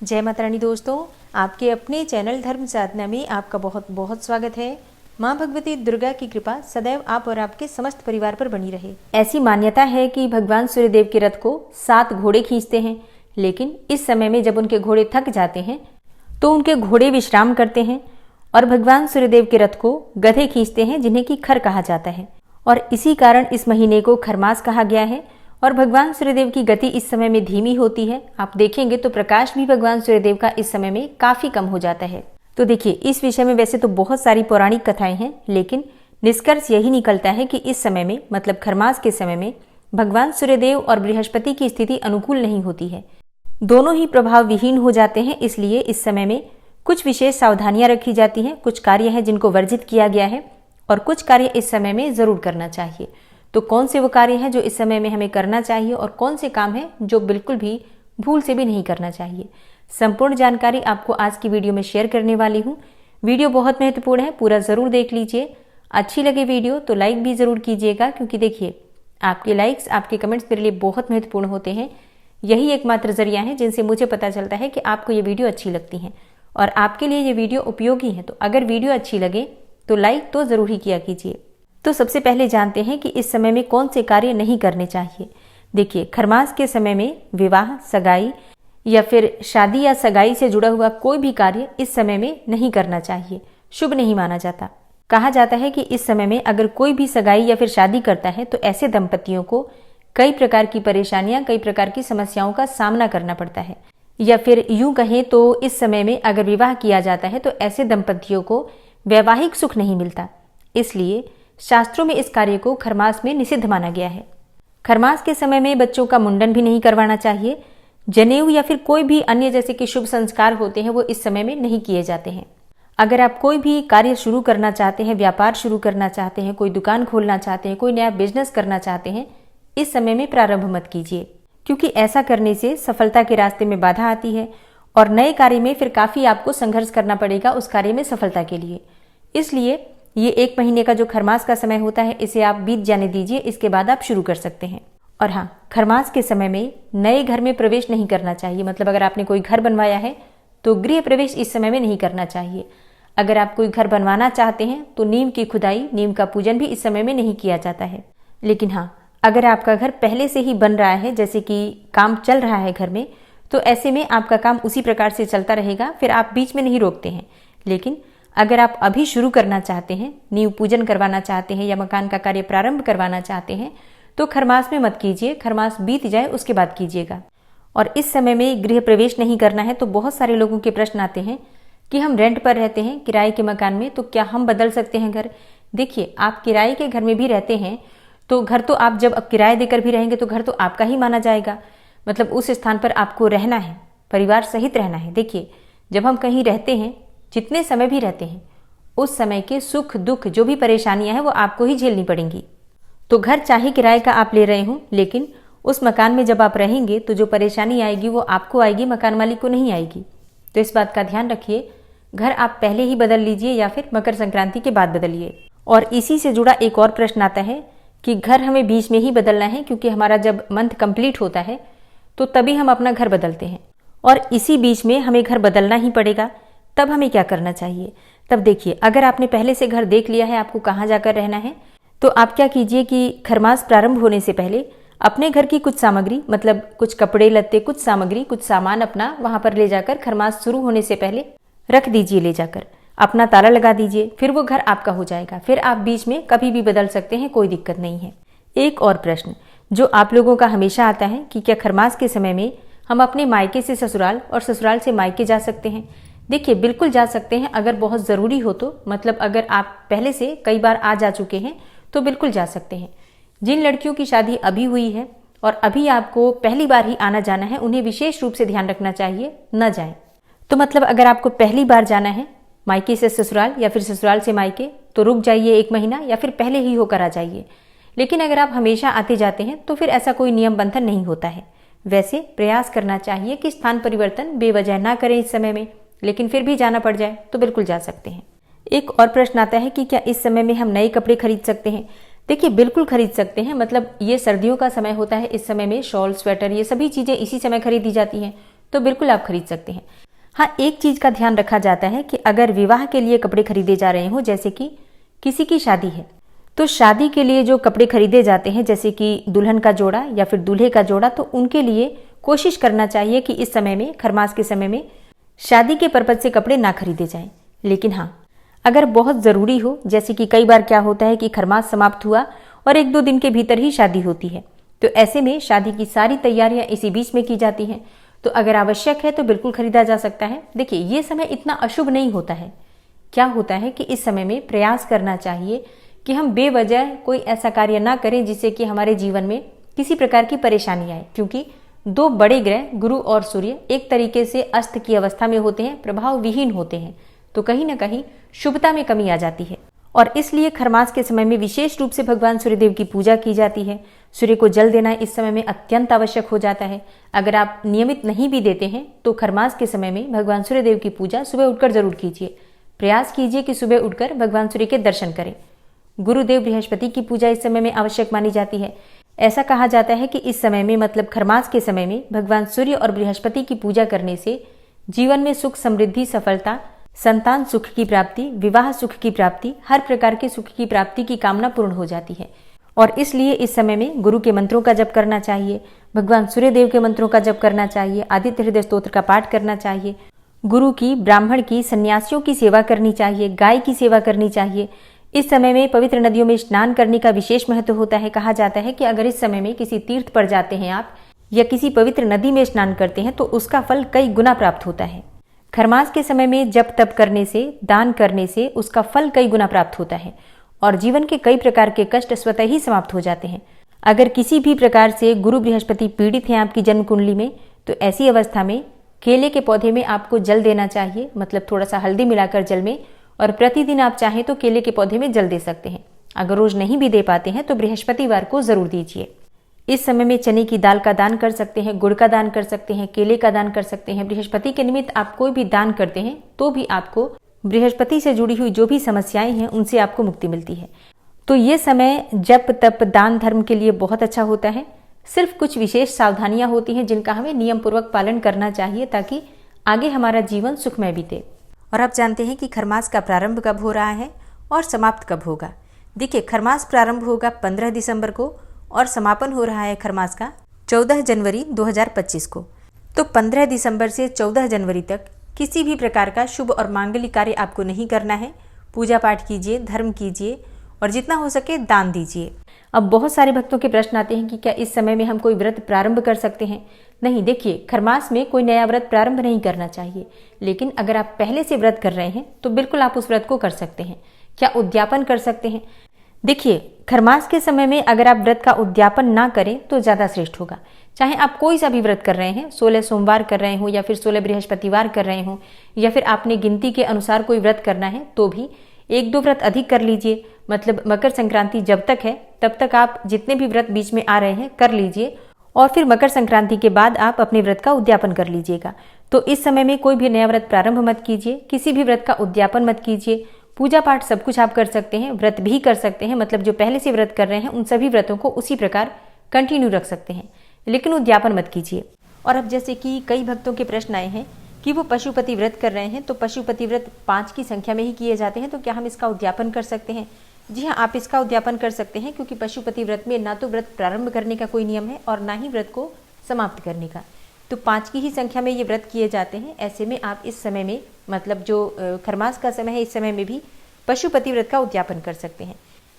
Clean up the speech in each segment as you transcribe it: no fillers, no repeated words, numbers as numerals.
जय माता रानी दोस्तों, आपके अपने चैनल धर्म साधना में आपका बहुत बहुत स्वागत है। माँ भगवती दुर्गा की कृपा सदैव आप और आपके समस्त परिवार पर बनी रहे। ऐसी मान्यता है कि भगवान सूर्यदेव के रथ को 7 घोड़े खींचते हैं, लेकिन इस समय में जब उनके घोड़े थक जाते हैं तो उनके घोड़े विश्राम करते हैं और भगवान सूर्यदेव के रथ को गधे खींचते हैं, जिन्हें कि खर कहा जाता है। और इसी कारण इस महीने को खरमास कहा गया है। और भगवान सूर्यदेव की गति इस समय में धीमी होती है। आप देखेंगे तो प्रकाश भी भगवान सूर्यदेव का इस समय में काफी कम हो जाता है। तो देखिए, इस विषय में वैसे तो बहुत सारी पौराणिक कथाएं हैं, लेकिन निष्कर्ष यही निकलता है कि इस समय में मतलब खरमास के समय में भगवान सूर्यदेव और बृहस्पति की स्थिति अनुकूल नहीं होती है। दोनों ही प्रभाव विहीन हो जाते हैं। इसलिए इस समय में कुछ विशेष सावधानियां रखी जाती हैं। कुछ कार्य हैं जिनको वर्जित किया गया है और कुछ कार्य इस समय में जरूर करना चाहिए। तो कौन से वो कार्य हैं जो इस समय में हमें करना चाहिए और कौन से काम हैं जो बिल्कुल भी भूल से भी नहीं करना चाहिए, संपूर्ण जानकारी आपको आज की वीडियो में शेयर करने वाली हूँ। वीडियो बहुत महत्वपूर्ण है, पूरा जरूर देख लीजिए। अच्छी लगे वीडियो तो लाइक भी जरूर कीजिएगा, क्योंकि देखिए आपके लाइक्स, आपके कमेंट्स मेरे लिए बहुत महत्वपूर्ण होते हैं। यही एकमात्र जरिया है जिनसे मुझे पता चलता है कि आपको ये वीडियो अच्छी लगती है और आपके लिए ये वीडियो उपयोगी है। तो अगर वीडियो अच्छी लगे तो लाइक तो जरूर ही किया कीजिए। तो सबसे पहले जानते हैं कि इस समय में कौन से कार्य नहीं करने चाहिए। देखिए, खरमास के समय में विवाह, सगाई या फिर शादी या सगाई से जुड़ा हुआ कोई भी कार्य इस समय में नहीं करना चाहिए, शुभ नहीं माना जाता। कहा जाता है कि इस समय में अगर कोई भी सगाई या फिर शादी करता है तो ऐसे दंपतियों को कई प्रकार की परेशानियां, कई प्रकार की समस्याओं का सामना करना पड़ता है। या फिर यूं कहें तो इस समय में अगर विवाह किया जाता है तो ऐसे दंपतियों को वैवाहिक सुख नहीं मिलता। इसलिए शास्त्रों में इस कार्य को खरमास में निषिद्ध माना गया है। खरमास के समय में बच्चों का मुंडन भी नहीं करवाना चाहिए। जनेऊ या फिर कोई भी अन्य जैसे कि शुभ संस्कार होते हैं वो इस समय में नहीं किए जाते हैं। अगर आप कोई भी कार्य शुरू करना चाहते हैं, व्यापार शुरू करना चाहते हैं, कोई दुकान खोलना चाहते हैं, कोई नया बिजनेस करना चाहते हैं, इस समय में प्रारंभ मत कीजिए, क्योंकि ऐसा करने से सफलता के रास्ते में बाधा आती है और नए कार्य में फिर काफी आपको संघर्ष करना पड़ेगा उस कार्य में सफलता के लिए। इसलिए ये 1 महीने का जो खरमास का समय होता है इसे आप बीत जाने दीजिए, इसके बाद आप शुरू कर सकते हैं। और हाँ, खरमास के समय में नए घर में प्रवेश नहीं करना चाहिए। मतलब अगर आपने कोई घर बनवाया है तो गृह प्रवेश इस समय में नहीं करना चाहिए। अगर आप कोई घर बनवाना चाहते हैं तो नीम की खुदाई, नीम का पूजन भी इस समय में नहीं किया जाता है। लेकिन हाँ, अगर आपका घर पहले से ही बन रहा है, जैसे कि काम चल रहा है घर में, तो ऐसे में आपका काम उसी प्रकार से चलता रहेगा, फिर आप बीच में नहीं रोकते हैं। लेकिन अगर आप अभी शुरू करना चाहते हैं, नींव पूजन करवाना चाहते हैं या मकान का कार्य प्रारंभ करवाना चाहते हैं, तो खरमास में मत कीजिए। खरमास बीत जाए उसके बाद कीजिएगा। और इस समय में गृह प्रवेश नहीं करना है तो बहुत सारे लोगों के प्रश्न आते हैं कि हम रेंट पर रहते हैं, किराए के मकान में, तो क्या हम बदल सकते हैं घर? देखिए, आप किराए के घर में भी रहते हैं तो घर तो आप जब अब किराए देकर भी रहेंगे तो घर तो आपका ही माना जाएगा। मतलब उस स्थान पर आपको रहना है, परिवार सहित रहना है। देखिए, जब हम कहीं रहते हैं, जितने समय भी रहते हैं, उस समय के सुख दुख, जो भी परेशानियां हैं वो आपको ही झेलनी पड़ेंगी। तो घर चाहे किराए का आप ले रहे हों, लेकिन उस मकान में जब आप रहेंगे तो जो परेशानी आएगी वो आपको आएगी, मकान मालिक को नहीं आएगी। तो इस बात का ध्यान रखिए। घर आप पहले ही बदल लीजिए या फिर मकर संक्रांति के बाद बदलिए। और इसी से जुड़ा एक और प्रश्न आता है कि घर हमें बीच में ही बदलना है, क्योंकि हमारा जब मंथ कंप्लीट होता है तो तभी हम अपना घर बदलते हैं और इसी बीच में हमें घर बदलना ही पड़ेगा। तब हमें क्या करना चाहिए? तब देखिए, अगर आपने पहले से घर देख लिया है आपको कहाँ जाकर रहना है, तो आप क्या कीजिए कि खरमास प्रारंभ होने से पहले अपने घर की कुछ सामग्री, मतलब कुछ कपड़े लत्ते, कुछ सामग्री, कुछ सामान अपना वहां पर ले जाकर खरमास शुरू होने से पहले रख दीजिए। ले जाकर अपना ताला लगा दीजिए, फिर वो घर आपका हो जाएगा। फिर आप बीच में कभी भी बदल सकते हैं, कोई दिक्कत नहीं है। एक और प्रश्न जो आप लोगों का हमेशा आता है कि क्या खरमास के समय में हम अपने मायके से ससुराल और ससुराल से मायके जा सकते हैं? देखिए, बिल्कुल जा सकते हैं अगर बहुत ज़रूरी हो तो। मतलब अगर आप पहले से कई बार आ जा चुके हैं तो बिल्कुल जा सकते हैं। जिन लड़कियों की शादी अभी हुई है और अभी आपको पहली बार ही आना जाना है, उन्हें विशेष रूप से ध्यान रखना चाहिए, न जाएं। तो मतलब अगर आपको पहली बार जाना है मायके से ससुराल या फिर ससुराल से मायके, तो रुक जाइए 1 महीना या फिर पहले ही होकर आ जाइए। लेकिन अगर आप हमेशा आते जाते हैं तो फिर ऐसा कोई नियम बंधन नहीं होता है। वैसे प्रयास करना चाहिए कि स्थान परिवर्तन बेवजह ना करें इस समय में, लेकिन फिर भी जाना पड़ जाए तो बिल्कुल जा सकते हैं। एक और प्रश्न आता है कि क्या इस समय में हम नए कपड़े खरीद सकते हैं? देखिए, बिल्कुल खरीद सकते हैं। मतलब ये सर्दियों का समय होता है, इस समय में शॉल, स्वेटर, ये सभी चीजें इसी समय खरीदी जाती हैं। तो बिल्कुल आप खरीद सकते हैं। हाँ, एक चीज का ध्यान रखा जाता है कि अगर विवाह के लिए कपड़े खरीदे जा रहे हो, जैसे कि किसी की शादी है, तो शादी के लिए जो कपड़े खरीदे जाते हैं जैसे कि दुल्हन का जोड़ा या फिर दूल्हे का जोड़ा, तो उनके लिए कोशिश करना चाहिए कि इस समय में, खरमास के समय में, शादी के पर्पज से कपड़े ना खरीदे जाएं। लेकिन हाँ, अगर बहुत ज़रूरी हो, जैसे कि कई बार क्या होता है कि खरमास समाप्त हुआ और 1-2 दिन के भीतर ही शादी होती है, तो ऐसे में शादी की सारी तैयारियां इसी बीच में की जाती हैं, तो अगर आवश्यक है तो बिल्कुल खरीदा जा सकता है। देखिए, ये समय इतना अशुभ नहीं होता है। क्या होता है कि इस समय में प्रयास करना चाहिए कि हम बेवजह कोई ऐसा कार्य ना करें जिससे कि हमारे जीवन में किसी प्रकार की परेशानी आए, क्योंकि 2 बड़े ग्रह गुरु और सूर्य एक तरीके से अस्त की अवस्था में होते हैं, प्रभाव विहीन होते हैं, तो कहीं ना कहीं शुभता में कमी आ जाती है। और इसलिए खरमास के समय में विशेष रूप से भगवान सूर्यदेव की पूजा की जाती है। सूर्य को जल देना इस समय में अत्यंत आवश्यक हो जाता है। अगर आप नियमित नहीं भी देते हैं तो खरमास के समय में भगवान सूर्यदेव की पूजा सुबह उठकर जरूर कीजिए। प्रयास कीजिए कि सुबह उठकर भगवान सूर्य के दर्शन करें। गुरुदेव बृहस्पति की पूजा इस समय में आवश्यक मानी जाती है। ऐसा कहा जाता है कि इस समय में, मतलब खरमास के समय में, भगवान सूर्य और बृहस्पति की पूजा करने से जीवन में सुख, समृद्धि, सफलता, संतान सुख की प्राप्ति, विवाह सुख की प्राप्ति, हर प्रकार के सुख की प्राप्ति की कामना पूर्ण हो जाती है। और इसलिए इस समय में गुरु के मंत्रों का जप करना चाहिए, भगवान सूर्यदेव के मंत्रों का जप करना चाहिए, आदित्य हृदय स्तोत्र का पाठ करना चाहिए, गुरु की, ब्राह्मण की, सन्यासियों की सेवा करनी चाहिए, गाय की सेवा करनी चाहिए। इस समय में पवित्र नदियों में स्नान करने का विशेष महत्व होता है। कहा जाता है कि अगर इस समय में किसी तीर्थ पर जाते हैं आप या किसी पवित्र नदी में स्नान करते हैं तो उसका फल कई गुना प्राप्त होता है। खरमास के समय में जप तप करने से, दान करने से उसका फल कई गुना प्राप्त होता है और जीवन के कई प्रकार के कष्ट स्वतः ही समाप्त हो जाते हैं। अगर किसी भी प्रकार से गुरु बृहस्पति पीड़ित हैं आपकी जन्म कुंडली में, तो ऐसी अवस्था में केले के पौधे में आपको जल देना चाहिए, मतलब थोड़ा सा हल्दी मिलाकर जल में, और प्रतिदिन आप चाहें तो केले के पौधे में जल दे सकते हैं। अगर रोज नहीं भी दे पाते हैं तो बृहस्पतिवार को जरूर दीजिए। इस समय में चने की दाल का दान कर सकते हैं, गुड़ का दान कर सकते हैं, केले का दान कर सकते हैं। बृहस्पति के निमित्त आप कोई भी दान करते हैं तो भी आपको बृहस्पति से जुड़ी हुई जो भी समस्याएं हैं उनसे आपको मुक्ति मिलती है। तो ये समय जप तप दान धर्म के लिए बहुत अच्छा होता है। सिर्फ कुछ विशेष सावधानियां होती हैं जिनका हमें नियम पूर्वक पालन करना चाहिए ताकि आगे हमारा जीवन सुखमय बीते। और आप जानते हैं कि खरमास का प्रारंभ कब हो रहा है और समाप्त कब होगा। देखिए, खरमास प्रारंभ होगा 15 दिसंबर को और समापन हो रहा है खरमास का 14 जनवरी 2025 को। तो 15 दिसंबर से 14 जनवरी तक किसी भी प्रकार का शुभ और मांगलिक कार्य आपको नहीं करना है। पूजा पाठ कीजिए, धर्म कीजिए और जितना हो सके दान दीजिए। अब बहुत सारे भक्तों के प्रश्न आते हैं कि क्या इस समय में हम कोई व्रत प्रारंभ कर सकते हैं। नहीं, देखिए, खरमास में कोई नया व्रत प्रारंभ नहीं करना चाहिए, लेकिन अगर आप पहले से व्रत कर रहे हैं तो बिल्कुल आप उस व्रत को कर सकते हैं। क्या उद्यापन कर सकते हैं। देखिए, खरमास के समय में अगर आप व्रत का उद्यापन ना करें तो ज्यादा श्रेष्ठ होगा। चाहे आप कोई सा भी व्रत कर रहे हैं, 16 सोमवार कर रहे हो या फिर 16 बृहस्पतिवार कर रहे हो या फिर आपने गिनती के अनुसार कोई व्रत करना है, तो भी 1-2 व्रत अधिक कर लीजिए। मतलब मकर संक्रांति जब तक है तब तक आप जितने भी व्रत बीच में आ रहे हैं कर लीजिए और फिर मकर संक्रांति के बाद आप अपने व्रत का उद्यापन कर लीजिएगा। तो इस समय में कोई भी नया व्रत प्रारंभ मत कीजिए, किसी भी व्रत का उद्यापन मत कीजिए। पूजा पाठ सब कुछ आप कर सकते हैं, व्रत भी कर सकते हैं, मतलब जो पहले से व्रत कर रहे हैं उन सभी व्रतों को उसी प्रकार कंटिन्यू रख सकते हैं, लेकिन उद्यापन मत कीजिए। और अब जैसे कि कई भक्तों के प्रश्न आए हैं कि वो पशुपति व्रत कर रहे हैं, तो पशुपति व्रत 5 की संख्या में ही किए जाते हैं, तो क्या हम इसका उद्यापन कर सकते हैं। जी हाँ, आप इसका उद्यापन कर सकते हैं, क्योंकि पशुपति व्रत में ना तो व्रत प्रारंभ करने का कोई नियम है और ना ही व्रत को समाप्त करने का। तो 5 की ही संख्या में ये व्रत किए जाते हैं। ऐसे में आप इस समय में, मतलब जो खरमास का समय है, इस समय में भी पशुपति व्रत का उद्यापन कर सकते हैं।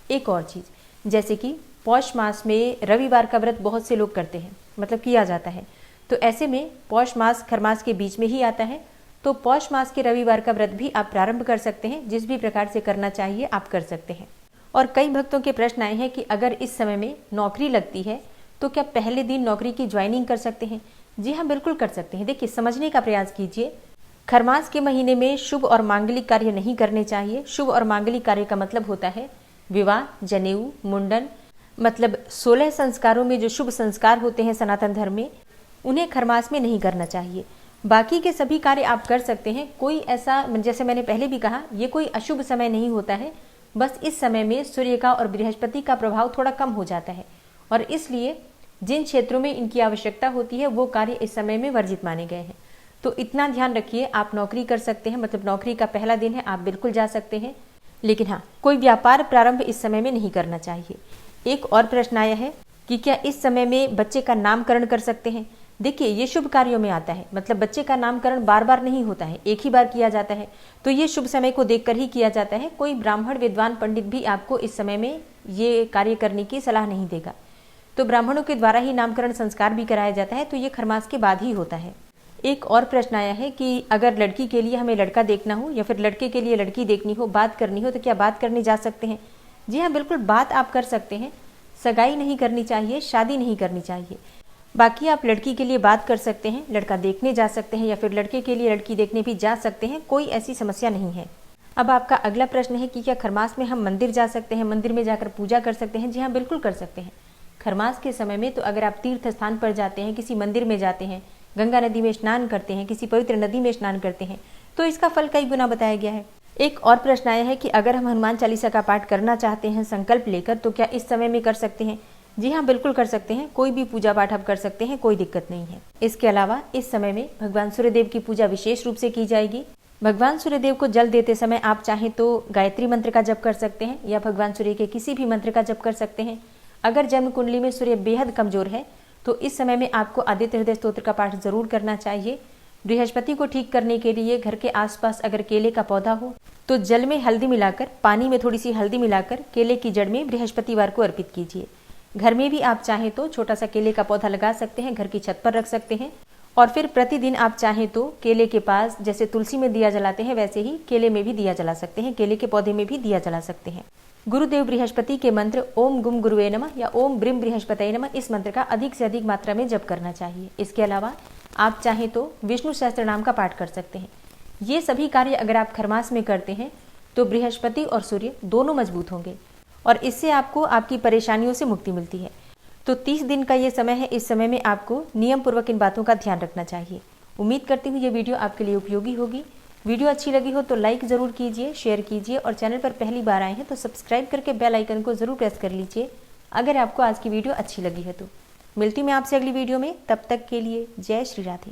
एक और चीज, जैसे कि पौष मास में रविवार का व्रत बहुत से लोग करते हैं, मतलब किया जाता है। तो ऐसे में पौष मास खरमास के बीच में ही आता है, तो पौष मास के रविवार का व्रत भी आप प्रारंभ कर सकते हैं। जिस भी प्रकार से करना चाहिए आप कर सकते हैं। और कई भक्तों के प्रश्न आए हैं कि अगर इस समय में नौकरी लगती है तो क्या पहले दिन नौकरी की ज्वाइनिंग कर सकते हैं। जी हाँ, बिल्कुल कर सकते हैं। देखिए, समझने का प्रयास कीजिए, खरमास के महीने में शुभ और मांगलिक कार्य नहीं करने चाहिए। शुभ और मांगलिक कार्य का मतलब होता है विवाह, जनेऊ, मुंडन, मतलब 16 संस्कारों में जो शुभ संस्कार होते हैं सनातन धर्म में, उन्हें खरमास में नहीं करना चाहिए। बाकी के सभी कार्य आप कर सकते हैं। कोई ऐसा, जैसे मैंने पहले भी कहा, ये कोई अशुभ समय नहीं होता है। बस इस समय में सूर्य का और बृहस्पति का प्रभाव थोड़ा कम हो जाता है और इसलिए जिन क्षेत्रों में इनकी आवश्यकता होती है वो कार्य इस समय में वर्जित माने गए हैं। तो इतना ध्यान रखिए, आप नौकरी कर सकते हैं, मतलब नौकरी का पहला दिन है, आप बिल्कुल जा सकते हैं। लेकिन हाँ, कोई व्यापार प्रारंभ इस समय में नहीं करना चाहिए। एक और प्रश्न आया है कि क्या इस समय में बच्चे का नामकरण कर सकते हैं। देखिए, ये शुभ कार्यों में आता है, मतलब बच्चे का नामकरण बार बार नहीं होता है, एक ही बार किया जाता है, तो ये शुभ समय को देखकर ही किया जाता है। कोई ब्राह्मण विद्वान पंडित भी आपको इस समय में ये कार्य करने की सलाह नहीं देगा। तो ब्राह्मणों के द्वारा ही नामकरण संस्कार भी कराया जाता है, तो ये खरमास के बाद ही होता है। एक और प्रश्न आया है कि अगर लड़की के लिए हमें लड़का देखना हो या फिर लड़के के लिए लड़की देखनी हो, बात करनी हो, तो क्या बात करने जा सकते हैं। जी हाँ, बिल्कुल बात आप कर सकते हैं। सगाई नहीं करनी चाहिए, शादी नहीं करनी चाहिए। बाकी आप लड़की के लिए बात कर सकते हैं, लड़का देखने जा सकते हैं या फिर लड़के के लिए लड़की देखने भी जा सकते हैं, कोई ऐसी समस्या नहीं है। अब आपका अगला प्रश्न है कि क्या खरमास में हम मंदिर जा सकते हैं, मंदिर में जाकर पूजा कर सकते हैं। जी हाँ, बिल्कुल कर सकते हैं। खरमास के समय में तो अगर आप तीर्थ स्थान पर जाते हैं, किसी मंदिर में जाते हैं, गंगा नदी में स्नान करते हैं, किसी पवित्र नदी में स्नान करते हैं, तो इसका फल कई गुना बताया गया है। एक और प्रश्न आया है कि अगर हम हनुमान चालीसा का पाठ करना चाहते हैं संकल्प लेकर, तो क्या इस समय में कर सकते हैं। जी हाँ, बिल्कुल कर सकते हैं। कोई भी पूजा पाठ आप कर सकते हैं, कोई दिक्कत नहीं है। इसके अलावा इस समय में भगवान सूर्यदेव की पूजा विशेष रूप से की जाएगी। भगवान सूर्यदेव को जल देते समय आप चाहें तो गायत्री मंत्र का जप कर सकते हैं या भगवान सूर्य के किसी भी मंत्र का जप कर सकते हैं। अगर जन्म कुंडली में सूर्य बेहद कमजोर है तो इस समय में आपको आदित्य हृदय स्तोत्र का पाठ जरूर करना चाहिए। बृहस्पति को ठीक करने के लिए घर के आसपास अगर केले का पौधा हो तो जल में हल्दी मिलाकर, पानी में थोड़ी सी हल्दी मिलाकर केले की जड़ में बृहस्पतिवार को अर्पित कीजिए। घर में भी आप चाहें तो छोटा सा केले का पौधा लगा सकते हैं, घर की छत पर रख सकते हैं और फिर प्रतिदिन आप चाहें तो केले के पास जैसे तुलसी में दिया जलाते हैं वैसे ही केले में भी दिया जला सकते हैं, केले के पौधे में भी दिया जला सकते हैं। गुरुदेव बृहस्पति के मंत्र ओम गुम गुरुवे नमः या ओम ब्रिम बृहस्पतये नमः, इस मंत्र का अधिक से अधिक मात्रा में जप करना चाहिए। इसके अलावा आप चाहें तो विष्णु सहस्त्र नाम का पाठ कर सकते हैं। ये सभी कार्य अगर आप खरमास में करते हैं तो बृहस्पति और सूर्य दोनों मजबूत होंगे और इससे आपको आपकी परेशानियों से मुक्ति मिलती है। तो 30 दिन का ये समय है, इस समय में आपको नियम पूर्वक इन बातों का ध्यान रखना चाहिए। उम्मीद करती हूँ ये वीडियो आपके लिए उपयोगी होगी। वीडियो अच्छी लगी हो तो लाइक ज़रूर कीजिए, शेयर कीजिए और चैनल पर पहली बार आए हैं तो सब्सक्राइब करके बेल आइकन को ज़रूर प्रेस कर लीजिए अगर आपको आज की वीडियो अच्छी लगी है तो। मिलती मैं आपसे अगली वीडियो में, तब तक के लिए जय श्री राधे।